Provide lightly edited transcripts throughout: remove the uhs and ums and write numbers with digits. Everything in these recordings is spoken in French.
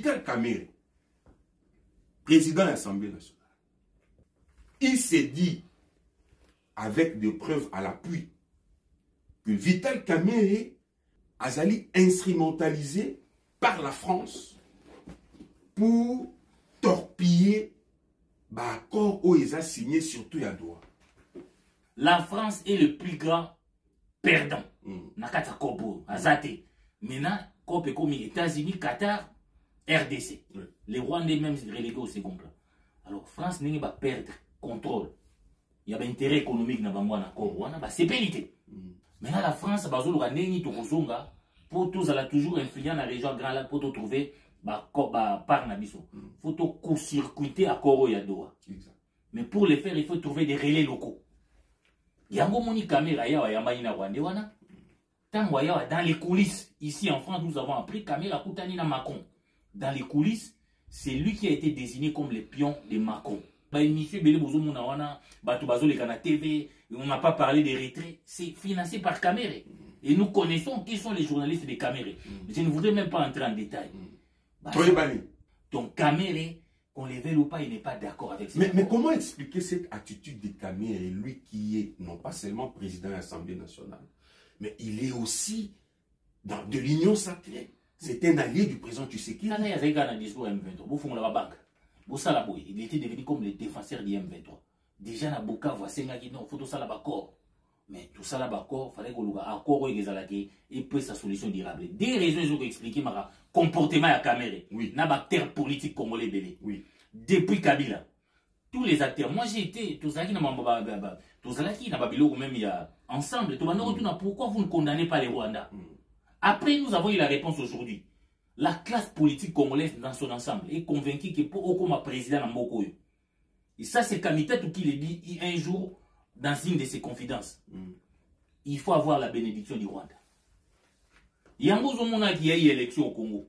Vital Kamerhe, président de l'Assemblée nationale, il s'est dit, avec des preuves à l'appui, que Vital Kamerhe a été instrumentalisé par la France pour torpiller l'accord où ils ont signé surtout à Doha. La France est le plus grand perdant. Nakata Kobo, Azate. Maintenant, comme les États-Unis, Qatar, RDC. Les Rwandais même relégués au second plan. Alors, France n'est pas perdre contrôle. Il y a un intérêt économique dans le accord. C'est pénité. Maintenant, la France, pour tous, elle a toujours influé dans la région Grand Lac pour trouver par Nabiso. Il faut court-circuiter l'accord à Doha. Mais pour le faire, il faut trouver des relais locaux. Il y a un caméra dans les coulisses. Ici en France, nous avons appris caméra Koutanina Macron. Dans les coulisses, c'est lui qui a été désigné comme le pion de Macron. Monsieur Bele Bozo Mounawana, Batoubazo les Ghana TV, on n'a pas parlé des retraits, c'est financé par Kamerhe. Et nous connaissons qui sont les journalistes de Kamerhe. Je ne voudrais même pas entrer en détail. Donc Kamerhe, qu'on les veuille ou pas, il n'est pas d'accord avec ça. Mais comment expliquer cette attitude de Kamerhe, lui qui est non pas seulement président de l'Assemblée nationale, mais il est aussi de l'Union sacrée. C'est un allié du président Tshisekedi. Il était devenu comme le défenseur du M23. Déjà, na Bukavu, il faut tout ça là-bas. Mais tout ça là-bas, il fallait que l'accord et puis sa solution durable. Des raisons, je vais expliquer le comportement de Kamerhe. Oui. N'a pas acteur politique congolais belé. Oui. Depuis Kabila. Tous les acteurs. Moi, j'ai été. Tous ceux qui n'ont pas même il y a ensemble. Pourquoi vous ne condamnez pas les Rwandais? Après, nous avons eu la réponse aujourd'hui. La classe politique congolaise dans son ensemble est convaincue que pour Okoma président en Mokoyo. Et ça, c'est Kamita qui le dit un jour dans une de ses confidences. Il faut avoir la bénédiction du Rwanda. Il y a un qui a eu élection au Congo.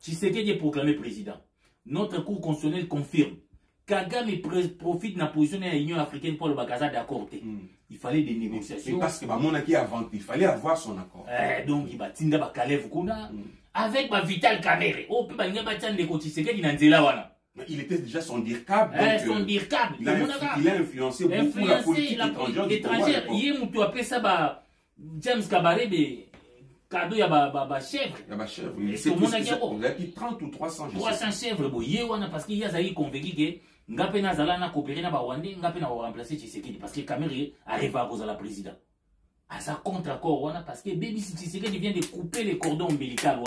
Tshisekedi est proclamé président. Notre cour constitutionnelle confirme. Kagame profite de la position de l'Union africaine pour le bagaza d'accord. Il fallait des négociations. Parce que il fallait avoir son accord. Donc, il va tinda bakalev kuna avec Vital Kamerhe. Il était déjà son dirkab. Son dirkab. Il a influencé beaucoup la politique étrangère. Il y a un appelé ça James Kabarebe. Cadeau, il y a chèvre. Il y a chèvre. Il a dit 30 ou 300. 300 chèvres. Parce qu'il y a convaincu que Ngapena Zalana coopéré na Rwandais, Ngapena va remplacer Tshisekedi. Parce que Kamerhe arrive à cause de la présidente. À sa contre-accord, parce que Baby Tshisekedi vient de couper les cordons ombilicaux.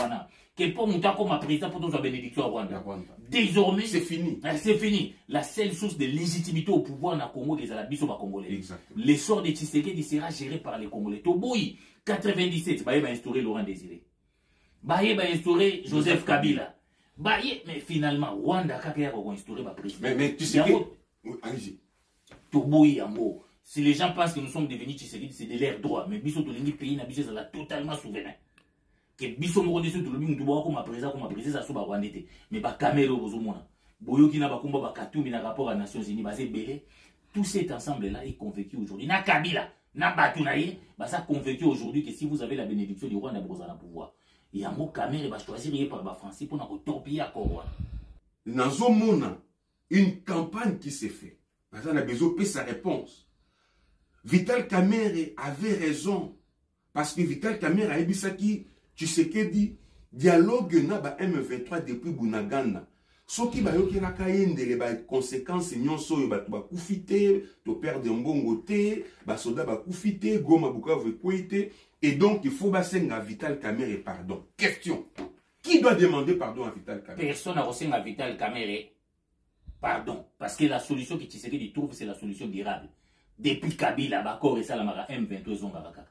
Que pour monter comme président pour nous bénédiction à Rwanda. Désormais, c'est fini. C'est fini. La seule source de légitimité au pouvoir dans le Congo, c'est la biso congolais. L'essor de Tshisekedi sera géré par les Congolais. Toboui, 97, Baye va instaurer Laurent Désiré. Baye va instaurer Joseph Kabila. Baye, mais finalement, Rwanda va instaurer le président. Mais tu sais que... Allez-y. Toboui, en gros. Si les gens pensent que nous sommes devenus Tshisekedi, c'est de l'air droit. Mais biso tolingi pays na biso est totalement souverain. Que biso mo kondeso tolobi mutu ba comme président ça so ba Rwandais. Mais ba Kamerhe bozomona. Boyoki na bakumba ba Katumbi na rapport à Nations Unies basé belé. Tout cet ensemble là est convaincu aujourd'hui. Na Kabila, na Batunaye, bah ça convaincu aujourd'hui que si vous avez la bénédiction du Rwanda vous allez pouvoir. Et en mot Kamerhe va choisir par ba Français pour na torpiller accord. Nazomona une campagne qui s'est fait. On a besoin de sa réponse. Vital Kamerhe avait raison. Parce que Vital Kamerhe a dit ça qui, tu sais qu'il dit, dialogue na ba M23 depuis Bunagana. Ce qui va y avoir les conséquences, nyonso ba kufite, to perdre mbongo te, ba soda ba kufite, goma bukavu kwete, et donc il faut basenga Vital Kamerhe pardon. Question. Qui doit demander pardon à Vital Kamerhe? Personne n'a reçu à Vital Kamerhe pardon. Parce que la solution que Tshisekedi trouve, c'est la solution durable. Depuis Kabila, Bakor et Salamara M23 Zongabaka.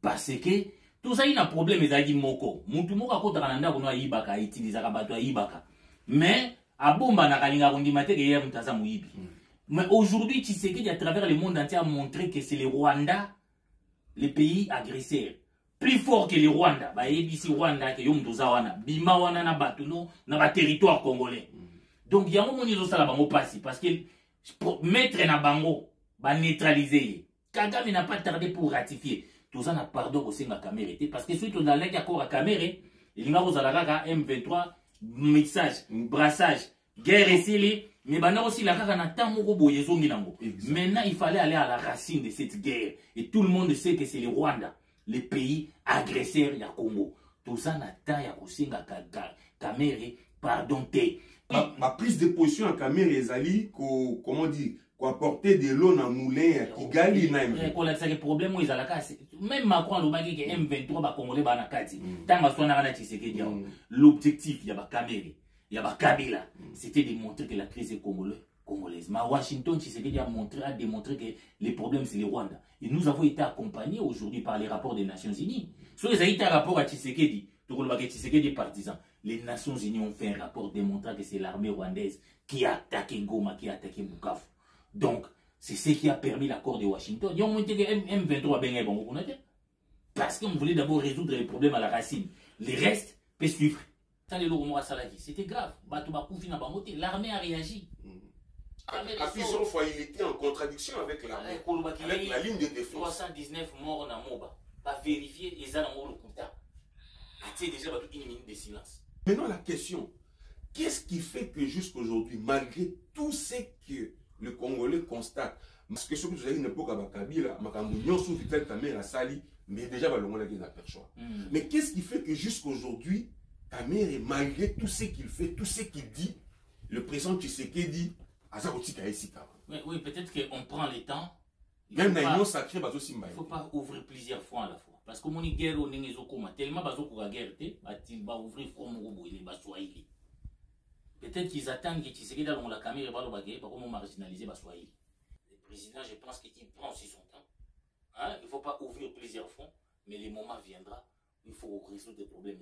Parce que tout ça, il y a un problème, ils ont dit Moko. Moutoumou a côté Rwanda, on a Ibaka, utilisé Rabato Ibaka. Mais, à Bomba, na Kalinga, on dit Maté, il y a un Taza Mouibi. Mais aujourd'hui, Tshisekedi, à travers le monde entier, a montré que c'est les Rwanda, les pays agresseurs. Plus fort que les Rwanda. Bah, ici, Rwanda, que Yom Dozawana, Bima Wana, na Batuno, na territoire congolais. Donc, il y a un moment où ils ont ça là-bas, parce que mettre na bango, va neutraliser. Kagame n'a pas tardé pour ratifier. Tout ça n'a pardon au sein de la Kamerhe. Parce que si tu as l'accord à Kamerhe, il y a M23 mixage, brassage, guerre esili, mais bana aussi la kaka na tamoko boye zongi nango. Maintenant, il fallait aller à la racine de cette guerre. Et tout le monde sait que c'est le Rwanda, le pays agresseur ya Congo. Tout ça na ta ya kosinga Kamere, pardon te. Ma prise de position à Kamere ezali ko comment dire, ko apporter de l'eau na moulin à Kigali na M23. Ko la ça problème ils ala ka même Macron lobaki que M23 ba congolais ba na kati. Tanga sona na Tshisekedi. L'objectif ya ba Kamere, ya ba Kabila, c'était de montrer que la crise est congolaise. Mais Washington, Tshisekedi a démontré que les problèmes c'est le Rwanda. Et nous avons été accompagnés aujourd'hui par les rapports des Nations Unies. Sur les été un rapport à Tshisekedi, Tshisekedi partisan. Les Nations Unies ont fait un rapport démontrant que c'est l'armée rwandaise qui a attaqué Goma, qui a attaqué Bukavu. Donc, c'est ce qui a permis l'accord de Washington. Ils ont montré que M23 parce qu'on voulait d'abord résoudre les problèmes à la racine. Les restes peuvent suivre. C'était grave. L'armée a réagi. À plusieurs fois, il était en contradiction avec la ligne de défense. 319 morts dans Moba. Pas vérifier, ils ont le coup d'État. Déjà une minute de silence. Maintenant, la question, qu'est-ce qui fait que jusqu'aujourd'hui, malgré tout ce que le Congolais constate, parce que ce que vous avez une époque à Kabila, Makambounion sous Vital Kamere Sali, mais déjà, on a gagné perchoir. Mais qu'est-ce qui fait que jusqu'aujourd'hui, Kamere, malgré tout ce qu'il fait, tout ce qu'il dit, le président Tshisekedi, oui, peut-être qu'on prend le temps. Même dans l'union sacrée, il ne faut pas ouvrir plusieurs fois à la fois. Parce que mon guerre, on est tellement la guerre, il va ouvrir front peut-être qu'ils attendent que Tshisekedi dans la caméra va marginaliser Baswahili. Le président, je pense qu'il prend aussi son temps. Hein? Il ne faut pas ouvrir plusieurs fronts, mais le moment viendra, il faut résoudre des problèmes.